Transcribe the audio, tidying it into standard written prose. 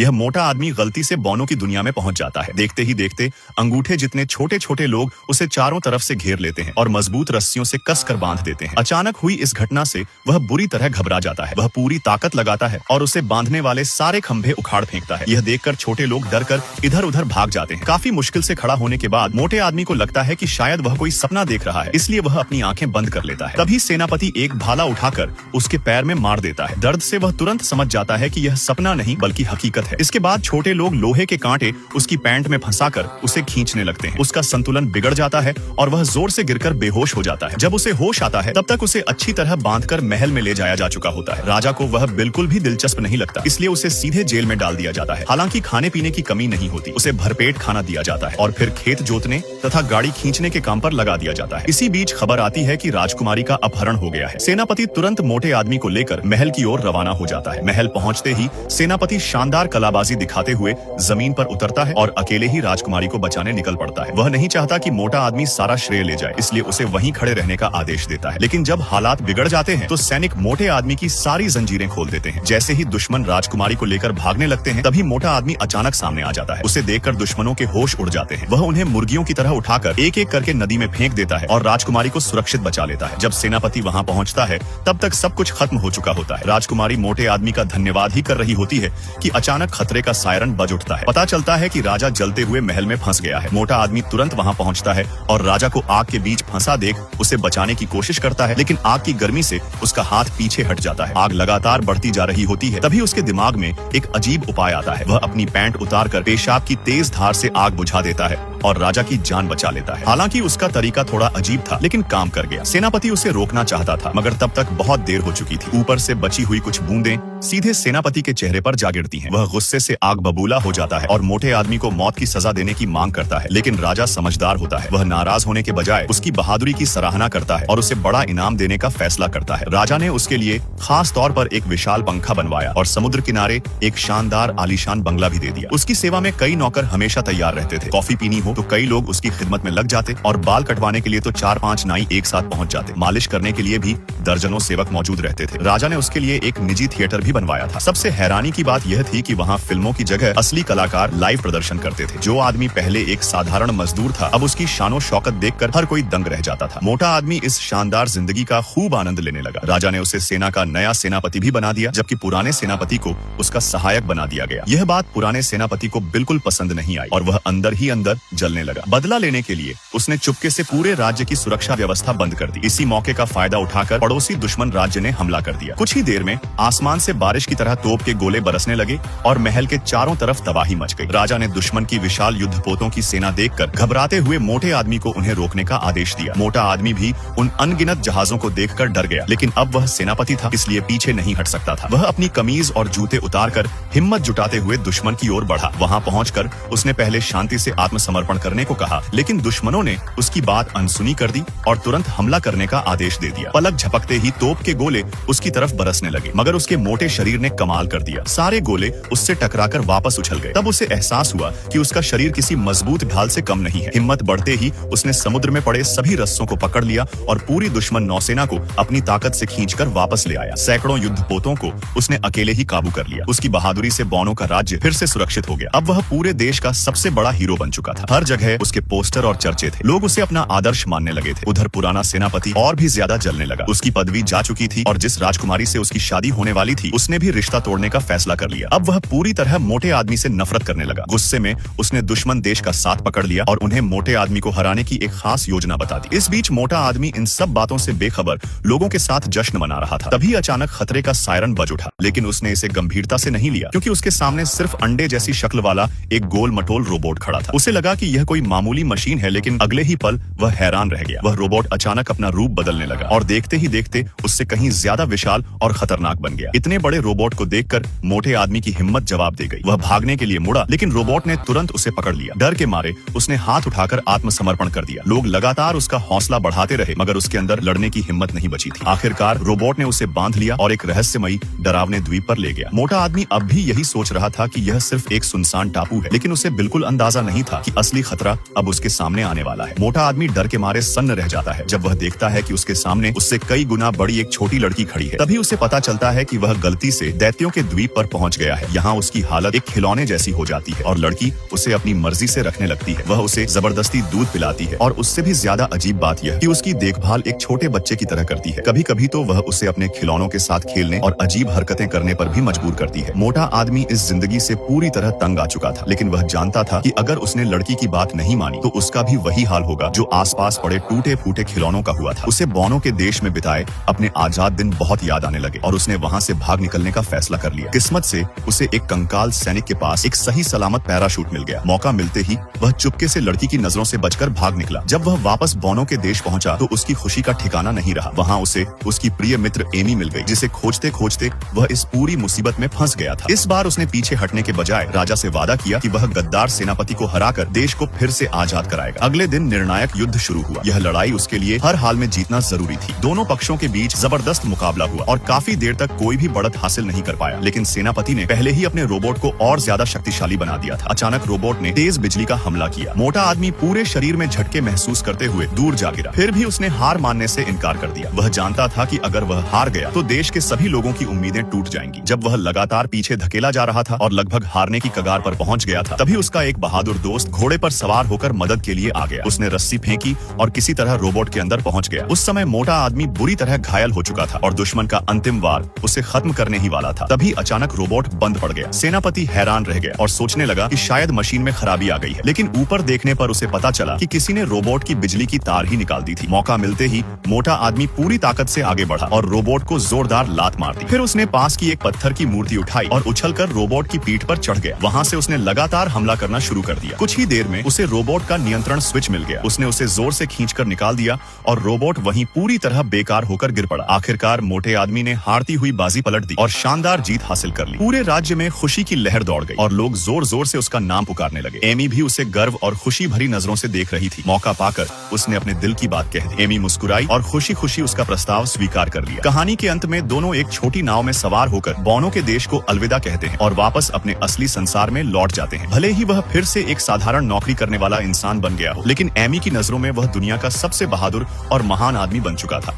यह मोटा आदमी गलती से बौनों की दुनिया में पहुंच जाता है। देखते ही देखते अंगूठे जितने छोटे छोटे लोग उसे चारों तरफ से घेर लेते हैं और मजबूत रस्सियों से कसकर बांध देते हैं। अचानक हुई इस घटना से वह बुरी तरह घबरा जाता है। वह पूरी ताकत लगाता है और उसे बांधने वाले सारे खंभे उखाड़ फेंकता है। यह देखकर छोटे लोग डरकर इधर उधर भाग जाते हैं। काफी मुश्किल से खड़ा होने के बाद मोटे आदमी को लगता है कि शायद वह कोई सपना देख रहा है, इसलिए वह अपनी आंखें बंद कर लेता है। तभी सेनापति एक भाला उठाकर उसके पैर में मार देता है। दर्द से वह तुरंत समझ जाता है कि यह सपना नहीं बल्कि हकीकत है। इसके बाद छोटे लोग लोहे के कांटे उसकी पैंट में फंसाकर उसे खींचने लगते हैं। उसका संतुलन बिगड़ जाता है और वह जोर से गिरकर बेहोश हो जाता है। जब उसे होश आता है तब तक उसे अच्छी तरह बांधकर महल में ले जाया जा चुका होता है। राजा को वह बिल्कुल भी दिलचस्प नहीं लगता, इसलिए उसे सीधे जेल में डाल दिया जाता है। हालांकि खाने पीने की कमी नहीं होती, उसे भरपेट खाना दिया जाता है और फिर खेत जोतने तथा गाड़ी खींचने के काम पर लगा दिया जाता है। इसी बीच खबर आती है कि राजकुमारी का अपहरण हो गया है। सेनापति तुरंत मोटे आदमी को लेकर महल की ओर रवाना हो जाता है। महल पहुंचते ही सेनापति शानदार कलाबाजी दिखाते हुए जमीन पर उतरता है और अकेले ही राजकुमारी को बचाने निकल पड़ता है। वह नहीं चाहता कि मोटा आदमी सारा श्रेय ले जाए, इसलिए उसे वहीं खड़े रहने का आदेश देता है। लेकिन जब हालात बिगड़ जाते हैं तो सैनिक मोटे आदमी की सारी जंजीरें खोल देते हैं। जैसे ही दुश्मन राजकुमारी को लेकर भागने लगते हैं तभी मोटा आदमी अचानक सामने आ जाता है। उसे देखकर दुश्मनों के होश उड़ जाते हैं। वह उन्हें मुर्गियों की तरह उठाकर एक एक करके नदी में फेंक देता है और राजकुमारी को सुरक्षित बचा लेता है। जब सेनापति वहां पहुंचता है तब तक सब कुछ खत्म हो चुका होता है। राजकुमारी मोटे आदमी का धन्यवाद ही कर रही होती है कि अचानक खतरे का सायरन बज उठता है। पता चलता है कि राजा जलते हुए महल में फंस गया है। मोटा आदमी तुरंत वहां पहुंचता है और राजा को आग के बीच फंसा देख उसे बचाने की कोशिश करता है, लेकिन आग की गर्मी से उसका हाथ पीछे हट जाता है। आग लगातार बढ़ती जा रही होती है। तभी उसके दिमाग में एक अजीब उपाय आता है। वह अपनी पैंट उतारकर पेशाब की तेज धार से आग बुझा देता है और राजा की जान बचा लेता है। हालांकि उसका तरीका थोड़ा अजीब था, लेकिन काम कर गया। सेनापति उसे रोकना चाहता था, मगर तब तक बहुत देर हो चुकी थी। ऊपर से बची हुई कुछ बूंदें सीधे सेनापति के चेहरे पर जा गिरती हैं। वह गुस्से से आग बबूला हो जाता है और मोटे आदमी को मौत की सजा देने की मांग करता है, लेकिन राजा समझदार होता है। वह नाराज होने के बजाय उसकी बहादुरी की सराहना करता है और उसे बड़ा इनाम देने का फैसला करता है। राजा ने उसके लिए खास तौर पर एक विशाल पंखा बनवाया और समुद्र किनारे एक शानदार आलीशान बंगला भी दे दिया। उसकी सेवा में कई नौकर हमेशा तैयार रहते थे। कॉफी पीनी हो तो कई लोग उसकी खिदमत में लग जाते और बाल कटवाने के लिए तो 4-5 नाई एक साथ पहुंच जाते। मालिश करने के लिए भी दर्जनों सेवक मौजूद रहते थे। राजा ने उसके लिए एक निजी थिएटर भी बनवाया था। सबसे हैरानी की बात यह थी कि वहाँ फिल्मों की जगह असली कलाकार लाइव प्रदर्शन करते थे। जो आदमी पहले एक साधारण मजदूर था, अब उसकी शानो शौकत देखकर हर कोई दंग रह जाता था। मोटा आदमी इस शानदार जिंदगी का खूब आनंद लेने लगा। राजा ने उसे सेना का नया सेनापति भी बना दिया, जबकि पुराने सेनापति को उसका सहायक बना दिया गया। यह बात पुराने सेनापति को बिल्कुल पसंद नहीं आई और वह अंदर ही अंदर जलने लगा। बदला लेने के लिए उसने चुपके से पूरे राज्य की सुरक्षा व्यवस्था बंद कर दी। इसी मौके का फायदा उठाकर पड़ोसी दुश्मन राज्य ने हमला कर दिया। कुछ ही देर में आसमान से बारिश की तरह तोप के गोले बरसने लगे और महल के चारों तरफ तबाही मच गई। राजा ने दुश्मन की विशाल युद्धपोतों की सेना देखकर घबराते हुए मोटे आदमी को उन्हें रोकने का आदेश दिया। मोटा आदमी भी उन अनगिनत जहाजों को देखकर डर गया, लेकिन अब वह सेनापति था, इसलिए पीछे नहीं हट सकता था। वह अपनी कमीज और जूते उतारकर हिम्मत जुटाते हुए दुश्मन की ओर बढ़ा। वहां पहुंचकर उसने पहले शांति से आत्मसमर्पण करने को कहा, लेकिन दुश्मनों ने उसकी बात अनसुनी कर दी और तुरंत हमला करने का आदेश दे दिया। पलक झपकते ही तोप के गोले उसकी तरफ बरसने लगे, मगर उसके मोटे शरीर ने कमाल कर दिया। सारे गोले उससे टकराकर वापस उछल गए। तब उसे एहसास हुआ कि उसका शरीर किसी मजबूत ढाल से कम नहीं है। हिम्मत बढ़ते ही उसने समुद्र में पड़े सभी रस्सों को पकड़ लिया और पूरी दुश्मन नौसेना को अपनी ताकत से खींचकर वापस ले आया। सैकड़ों युद्धपोतों को उसने अकेले ही काबू कर लिया। उसकी बहादुरी से बौनों का राज्य फिर से सुरक्षित हो गया। अब वह पूरे देश का सबसे बड़ा हीरो बन चुका था। हर जगह उसके पोस्टर और चर्चे थे। लोग उसे अपना आदर्श मानने लगे थे। उधर पुराना सेनापति और भी ज्यादा जलने लगा। उसकी पदवी जा चुकी थी और जिस राजकुमारी से उसकी शादी होने वाली थी उसने भी रिश्ता तोड़ने का फैसला कर लिया। अब वह पूरी तरह मोटे आदमी से नफरत करने लगा। गुस्से में उसने दुश्मन देश का साथ पकड़ लिया और उन्हें मोटे आदमी को हराने की एक खास योजना बता दी। इस बीच मोटा आदमी इन सब बातों से बेखबर लोगों के साथ जश्न मना रहा था। तभी अचानक खतरे का सायरन बज उठा, लेकिन उसने इसे गंभीरता से नहीं लिया, क्योंकि उसके सामने सिर्फ अंडे जैसी शक्ल वाला एक गोल मटोल रोबोट खड़ा था। उसे लगा कि यह कोई मामूली मशीन है, लेकिन अगले ही पल वह हैरान रह गया। वह रोबोट अचानक अपना रूप बदलने लगा और देखते ही देखते उससे कहीं ज्यादा विशाल और खतरनाक बन गया। इतने बड़े रोबोट को देखकर मोटे आदमी की हिम्मत जवाब दे गई। वह भागने के लिए मुड़ा, लेकिन रोबोट ने तुरंत उसे पकड़ लिया। डर के मारे उसने हाथ उठाकर आत्मसमर्पण कर दिया। लोग लगातार उसका हौसला बढ़ाते रहे, मगर उसके अंदर लड़ने की हिम्मत नहीं बची थी। आखिरकार रोबोट ने उसे बांध लिया और एक रहस्यमयी डरावने द्वीप पर ले गया। मोटा आदमी अब भी यही सोच रहा था कि यह सिर्फ एक सुनसान टापू है, लेकिन उसे बिल्कुल अंदाजा नहीं था कि असली खतरा अब उसके सामने आने वाला है। मोटा आदमी डर के मारे सन्न रह जाता है जब वह देखता है कि उसके सामने उससे कई गुना बड़ी एक छोटी लड़की खड़ी है। तभी उसे पता चलता है कि वह गलती से दैत्यों के द्वीप पर पहुंच गया है। यहाँ उसकी हालत एक खिलौने जैसी हो जाती है और लड़की उसे अपनी मर्जी से रखने लगती है। वह उसे जबरदस्ती दूध पिलाती है और उससे भी ज्यादा अजीब बात यह कि उसकी देखभाल एक छोटे बच्चे की तरह करती है। कभी कभी तो वह उसे अपने खिलौनों के साथ खेलने और अजीब हरकतें करने पर भी मजबूर करती है। मोटा आदमी इस जिंदगी से पूरी तरह तंग आ चुका था, लेकिन वह जानता था कि अगर उसने लड़की की बात नहीं मानी तो उसका भी वही हाल होगा जो आसपास पड़े टूटे फूटे खिलौनों का हुआ था। उसे बौनों के देश में बिताए अपने आजाद दिन बहुत याद आने लगे और उसने वहाँ से भाग निकलने का फैसला कर लिया। किस्मत से उसे एक कंकाल सैनिक के पास एक सही सलामत पैराशूट मिल गया। मौका मिलते ही वह चुपके से लड़की की नजरों से बचकर भाग निकला। जब वह वापस बौनों के देश पहुंचा तो उसकी खुशी का ठिकाना नहीं रहा। वहाँ उसे उसकी प्रिय मित्र एमी मिल गई, जिसे खोजते खोजते वह इस पूरी मुसीबत में फंस गया था। इस बार उसने पीछे हटने के बजाय राजा से वादा किया कि वह गद्दार सेनापति को हराकर देश को फिर से आजाद कराएगा। अगले दिन निर्णायक युद्ध शुरू हुआ। यह लड़ाई उसके लिए हर हाल में जीतना जरूरी थी। दोनों पक्षों के बीच जबरदस्त मुकाबला हुआ और काफी देर तक कोई भी बढ़त हासिल नहीं कर पाया, लेकिन सेनापति ने पहले ही अपने रोबोट को और ज्यादा शक्तिशाली बना दिया था। अचानक रोबोट ने तेज बिजली का हमला किया। मोटा आदमी पूरे शरीर में झटके महसूस करते हुए दूर जा गिरा। फिर भी उसने हार मानने से इनकार कर दिया। वह जानता था कि अगर वह हार गया तो देश के सभी लोगों की उम्मीदें टूट जाएंगी। जब वह लगातार पीछे धकेला जा रहा था और लगभग हारने की कगार पर पहुंच गया था, तभी उसका एक बहादुर दोस्त घोड़े पर सवार होकर मदद के लिए आ गया। उसने रस्सी फेंकी और किसी तरह रोबोट के अंदर पहुंच गया। उस समय मोटा आदमी बुरी तरह घायल हो चुका था और दुश्मन का अंतिम वार उसे खत्म करने ही वाला था। तभी अचानक रोबोट बंद पड़ गया। सेनापति हैरान रह गया और सोचने लगा कि शायद मशीन में खराबी आ गई है, लेकिन ऊपर देखने पर उसे पता चला कि किसी ने रोबोट की बिजली की तार ही निकाल दी थी। मौका मिलते ही मोटा आदमी पूरी ताकत से आगे बढ़ा और रोबोट को जोरदार लात मार दी। फिर उसने पास की एक पत्थर की मूर्ति उठाई और उछलकर रोबोट की पीठ पर चढ़ गया। वहां से उसने लगातार हमला करना शुरू कर दिया। कुछ ही देर में उसे रोबोट का नियंत्रण स्विच मिल गया। उसने उसे जोर से खींचकर निकाल दिया और रोबोट वहीं पूरी तरह बेकार होकर गिर पड़ा। आखिरकार मोटे आदमी ने हारती हुई बाजी पलट दी और शानदार जीत हासिल कर ली। पूरे राज्य में खुशी की लहर दौड़ गई और लोग जोर जोर से उसका नाम पुकारने लगे। एमी भी उसे गर्व और खुशी भरी नजरों से देख रही थी। मौका पाकर उसने अपने दिल की बात कह दी। एमी मुस्कुराई और खुशी खुशी उसका प्रस्ताव स्वीकार कर लिया। कहानी के अंत में दोनों एक छोटी नाव में सवार होकर बौनों के देश को अलविदा कहते हैं और वापस अपने असली संसार में लौट जाते हैं। भले ही वह फिर से एक साधारण नौकरी करने वाला इंसान बन गया हो, लेकिन एमी की नजरों में वह दुनिया का सबसे बहादुर और महान आदमी बन चुका था।